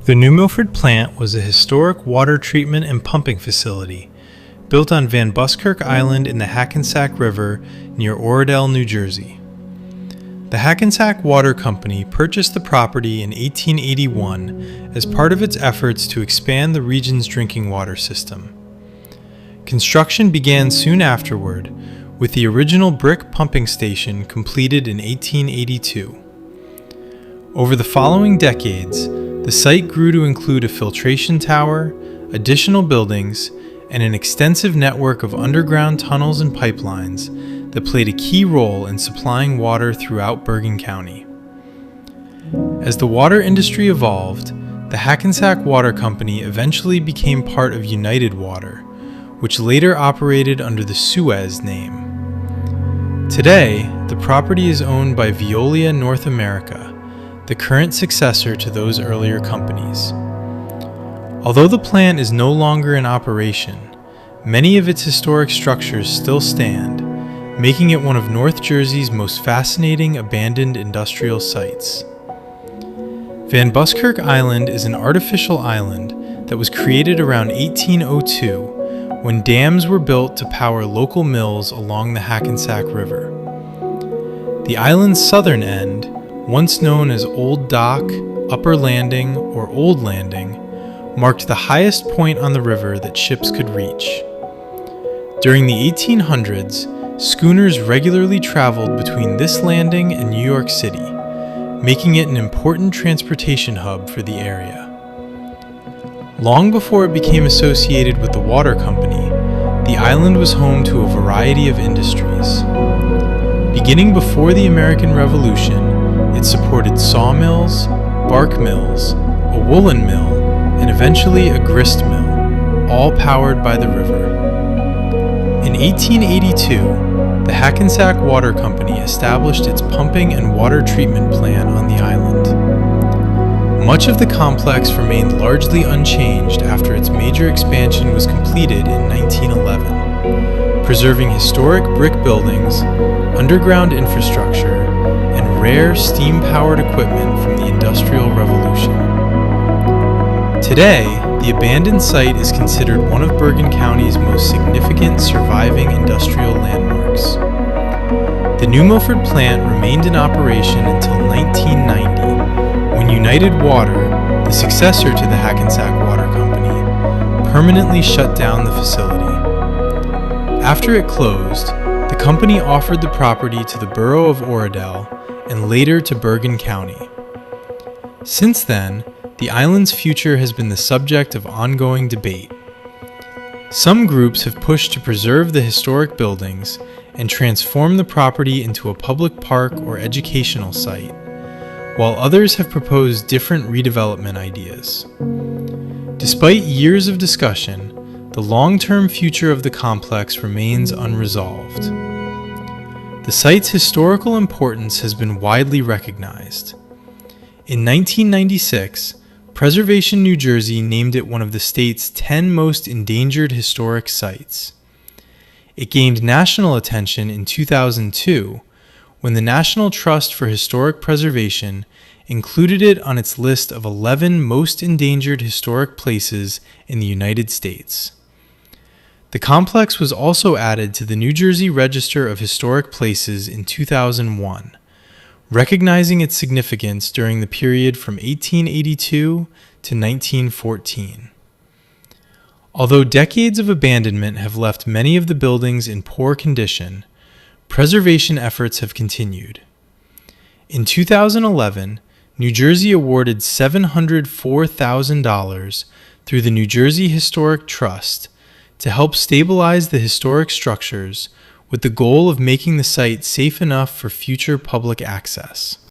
The New Milford plant was a historic water treatment and pumping facility built on Buskirk Island in the Hackensack River near Oradell, New Jersey. The Hackensack Water Company purchased the property in 1881 as part of its efforts to expand the region's drinking water system. Construction began soon afterward, with the original brick pumping station completed in 1882. Over the following decades, the site grew to include a filtration tower, additional buildings, and an extensive network of underground tunnels and pipelines that played a key role in supplying water throughout Bergen County. As the water industry evolved, the Hackensack Water Company eventually became part of United Water, which later operated under the Suez name. Today, the property is owned by Veolia North America, the current successor to those earlier companies. Although the plant is no longer in operation, many of its historic structures still stand, making it one of North Jersey's most fascinating abandoned industrial sites. Buskirk Island is an artificial island that was created around 1802 when dams were built to power local mills along the Hackensack River. The island's southern end, once known as Old Dock, Upper Landing, or Old Landing, marked the highest point on the river that ships could reach. During the 1800s, schooners regularly traveled between this landing and New York City, making it an important transportation hub for the area. Long before it became associated with the water company, the island was home to a variety of industries. Beginning before the American Revolution, it supported sawmills, bark mills, a woolen mill, and eventually a grist mill, all powered by the river. In 1882, the Hackensack Water Company established its pumping and water treatment plant on the island. Much of the complex remained largely unchanged after its major expansion was completed in 1911, preserving historic brick buildings, underground infrastructure, and rare steam-powered equipment from the Industrial Revolution. Today, the abandoned site is considered one of Bergen County's most significant surviving industrial landmarks. The New Milford plant remained in operation until 1990, when United Water, the successor to the Hackensack Water Company, permanently shut down the facility. After it closed, the company offered the property to the borough of Oradell and later to Bergen County. Since then, the island's future has been the subject of ongoing debate. Some groups have pushed to preserve the historic buildings and transform the property into a public park or educational site, while others have proposed different redevelopment ideas. Despite years of discussion, the long-term future of the complex remains unresolved. The site's historical importance has been widely recognized. In 1996, Preservation New Jersey named it one of the state's 10 most endangered historic sites. It gained national attention in 2002 when the National Trust for Historic Preservation included it on its list of 11 most endangered historic places in the United States. The complex was also added to the New Jersey Register of Historic Places in 2001, recognizing its significance during the period from 1882 to 1914. Although decades of abandonment have left many of the buildings in poor condition, preservation efforts have continued. In 2011, New Jersey awarded $704,000 through the New Jersey Historic Trust to help stabilize the historic structures with the goal of making the site safe enough for future public access.